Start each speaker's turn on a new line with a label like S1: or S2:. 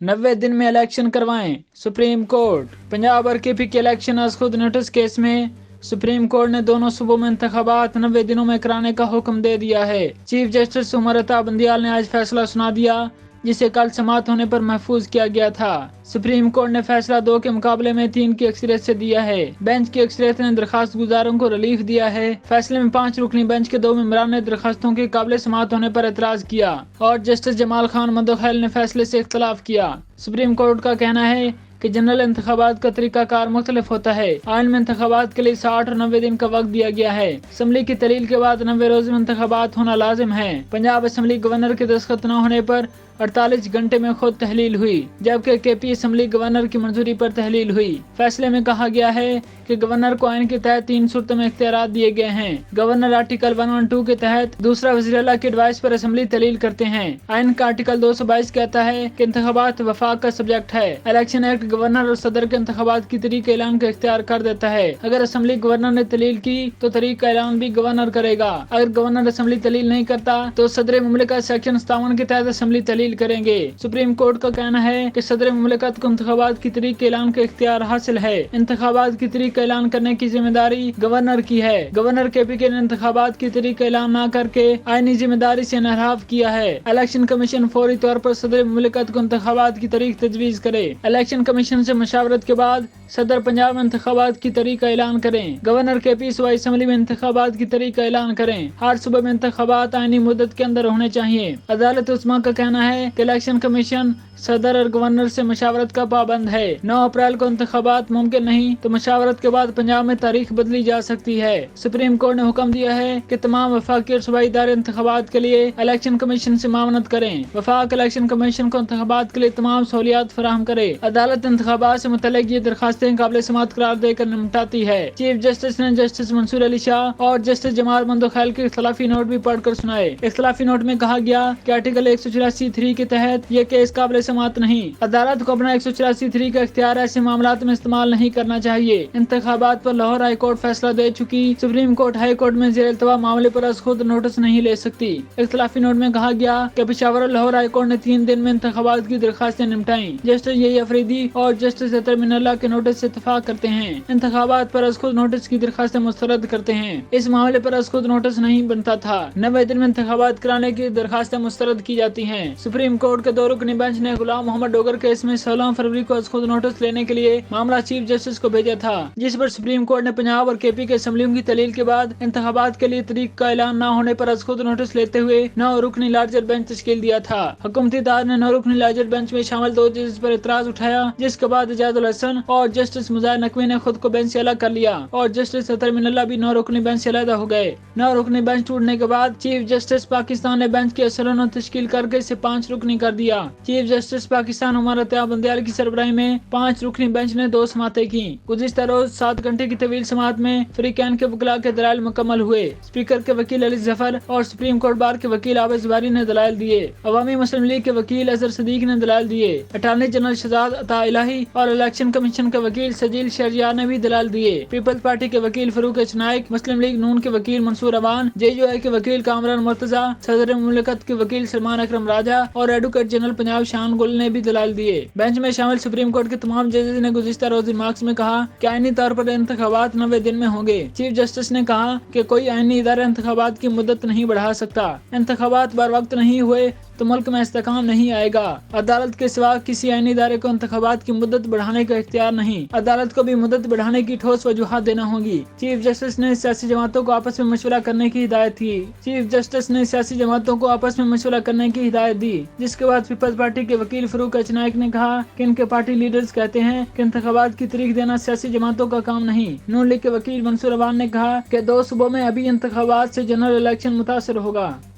S1: 90 दिन में इलेक्शन करवाएं सुप्रीम कोर्ट। पंजाब और केपी के इलेक्शन आज खुद नोटिस केस में सुप्रीम कोर्ट ने दोनों सूबों में इंतखाबात 90 दिनों में कराने का हुक्म दे दिया है। चीफ जस्टिस उमर अता बंदियाल ने आज फैसला सुना दिया, जिसे कल समाअत होने पर महफूज किया गया था। सुप्रीम कोर्ट ने फैसला 2 के मुकाबले में 3 की अक्सरियत से दिया है। बेंच की अक्सरियत ने दरखास्त गुजारों को रिलीफ दिया है। फैसले में 5 रुकनी बेंच के 2 मेंबरान ने दरखास्तों के काबिल समाअत होने पर एतराज किया और जस्टिस जमाल खान मंदोखैल ने फैसले से इख्तलाफ किया। सुप्रीम कोर्ट का कहना है कि जनरल इंतखाबात का तरीकाकार मुख्तलिफ होता है। आइन में इंतखाबात के लिए 60 और 90 दिन का वक्त दिया गया है। असम्बली की तहलील के बाद 90 रोज में इंतखाबात होना लाजिम है। पंजाब असम्बली गवर्नर के दस्तखत न होने पर 48 घंटे में खुद तहलील हुई, जबकि केपी असम्बली गवर्नर की मंजूरी पर तहलील हुई। फैसले में कहा गया है कि गवर्नर को आइन के तहत 3 सूरतों में इख्तियारात दिए गए हैं। गवर्नर आर्टिकल 112 के तहत दूसरा वज़ीर-ए-आला की एडवाइस पर असम्बली तहलील करते हैं। आइन का आर्टिकल 222 कहता है कि इंतखाबात वफाक का सब्जेक्ट है। इलेक्शन एक्ट गवर्नर और सदर के इंतखाबात की तारीख ऐलान का इख्तियार कर देता है। अगर असम्बली गवर्नर ने तहलील की तो तारीख का ऐलान भी गवर्नर करेगा। अगर गवर्नर असम्बली तहलील नहीं करता तो सदर मुमलिकत सेक्शन 57 के तहत असम्बली तहलील करेंगे। सुप्रीम कोर्ट का कहना है कि सदर मुमलिकत को इंतखाबात की तारीख के ऐलान का इख्तियार हासिल है। इंतखाबात की तारीख का ऐलान करने की जिम्मेदारी गवर्नर की है। गवर्नर केपी के ने इंतखाबात की तारीख का ऐलान न करके आईनी जिम्मेदारी से इनहराफ किया है। इलेक्शन कमीशन फौरी तौर पर सदर मुमलिकत को इंतखाबात की तारीख तजवीज करे। इलेक्शन कमीशन से मशावरत के बाद सदर पंजाब में इंतखाबात की तारीख का ऐलान करें। गवर्नर केपी सूबाई असम्बली में इंतखाबात की तारीख का ऐलान करें। हर सूबे में इंतखाबात आईनी मुद्दत के अंदर होने चाहिए। अदालत उस्मा का कहना है कि इलेक्शन कमीशन सदर और गवर्नर से मशावरत का पाबंद है। 9 अप्रैल को इंतखाबात मुमकिन नहीं तो मशावरत के बाद पंजाब में तारीख बदली जा सकती है। सुप्रीम कोर्ट ने हुक्म दिया है कि तमाम वफाकी और सूबाई इदारे इंतखाबात के लिए इलेक्शन कमीशन से मामनत करें। वफाक इलेक्शन कमीशन को इंतखाबात के लिए तमाम सहूलियात फराहम करे। अदालत इंतखाबात से मुतल्लिक ये दरखास्तें काबिल समाअत करार देकर निपटाती है। चीफ जस्टिस ने जस्टिस मंसूर अली शाह और जस्टिस जमाल मंदोखैल के इख्तलाफी नोट भी पढ़कर सुनाए। इख्तलाफी नोट में कहा गया कि आर्टिकल 184(3) के तहत ये केस काबिल समाअत नहीं। अदालत को अपना 184(3) का इख्तियार ऐसे मामलात में इस्तेमाल नहीं करना चाहिए। इंतखाबात पर लाहौर हाई कोर्ट फैसला दे चुकी सुप्रीम कोर्ट हाई कोर्ट में ज़ेर इल्तवा मामले पर आज खुद नोटिस नहीं ले सकती। इख्तलाफी नोट में कहा गया कि पेशावर और लाहौर हाई कोर्ट ने 3 दिन में इंतखाबात की दरखास्तें निपटाई। जस्टिस यही अफरीदी और जस्टिस अतर मिनल्ला के नोटिस से इत्तफाक करते हैं। इंतखाबात पर आज खुद नोटिस की दरखास्तें मुस्तरद करते हैं। इस मामले पर आज खुद नोटिस नहीं बनता था। 90 दिन में इंतखाबात कराने की दरखास्तें मुस्तरद की जाती हैं। सुप्रीम कोर्ट के 2 रुकनी बेंच ने गुलाम मोहम्मद डोगर केस में 16 फरवरी को आज खुद नोटिस लेने के लिए मामला चीफ जस्टिस को भेजा था, जिस पर सुप्रीम कोर्ट ने पंजाब और केपी के असम्बलियों की तहलील के बाद इंतखाबात के लिए तारीख का ऐलान न होने पर आज खुद नोटिस लेते हुए 9 रुकनी लार्जर बेंच तश्कील दिया था। हुकूमती इदारे ने 9 रुकनी लार्जर बेंच में शामिल 2 जजेस पर एतराज उठाया, जिसके बाद इजाजुल हसन और जस्टिस मुजाहिर नकवी ने खुद को बेंच से अलग कर लिया और जस्टिस अतर मिनल्ला भी 9 रुकनी बेंच से अलग हो गए। 9 रुकनी बेंच टूटने के बाद चीफ जस्टिस पाकिस्तान ने बेंच की असलन तश्कील करके इसे 5 रुकनी कर दिया। चीफ जस्टिस पाकिस्तान उमर अता बंदियाल की सरबराही में 5 रुकनी बेंच ने 2 समातें की। गुज़िश्ता रोज 7 घंटे की तवील समाअत में फ्रीकैन के वकला के दलाइल मुकम्मल हुए। स्पीकर के वकील अली जफर और सुप्रीम कोर्ट बार के वकील आबिद ज़बारी ने दलाइल दिए। अवामी मुस्लिम लीग के वकील अजहर सदीक ने दलाइल दिए। अटॉर्नी जनरल शहजाद अता इलाही और इलेक्शन कमीशन के वकील सजील शहरयार ने भी दलाइल दिए। पीपल्स पार्टी के वकील फरूक एच नाइक, मुस्लिम लीग नून के वकील मंसूर अवान, JUI के वकील कामरान मुर्तजा, सदर मुमलिकत के वकील सलमान अकरम राजा और एडवोकेट जनरल पंजाब शान गुल ने भी दलाइल दिए। बेंच में शामिल सुप्रीम कोर्ट के तमाम जजेस ने गुज़िश्ता रोज रिमार्क्स में कहा कि आईनी तौर पर इंतखाबात 90 दिन में होंगे। चीफ जस्टिस ने कहा कि कोई आईनी इदारा इंतखाबात की मुद्दत नहीं बढ़ा सकता। इंतखाबात बर वक्त नहीं हुए तो मुल्क में इस्तेकाम नहीं आएगा। अदालत के सिवा किसी आईनी इदारे को इंतखाबात की मुद्दत बढ़ाने का इख्तियार नहीं। अदालत को भी मुद्दत बढ़ाने की ठोस वजूहात देना होगी। चीफ जस्टिस ने सियासी जमातों को आपस में मशवरा करने की हिदायत की। चीफ जस्टिस ने सियासी जमातों को आपस में मशवरा करने की हिदायत दी, जिसके बाद पीपल्स पार्टी के वकील फरूक एच नाइक ने कहा कि इनके पार्टी लीडर्स कहते हैं कि इंतखाबात की तारीख देना सियासी जमातों का काम नहीं। नून लीग के वकील मंसूर अवान ने कहा कि 2 सूबों में अभी इंतखाबात से जनरल इलेक्शन मुतासर होगा।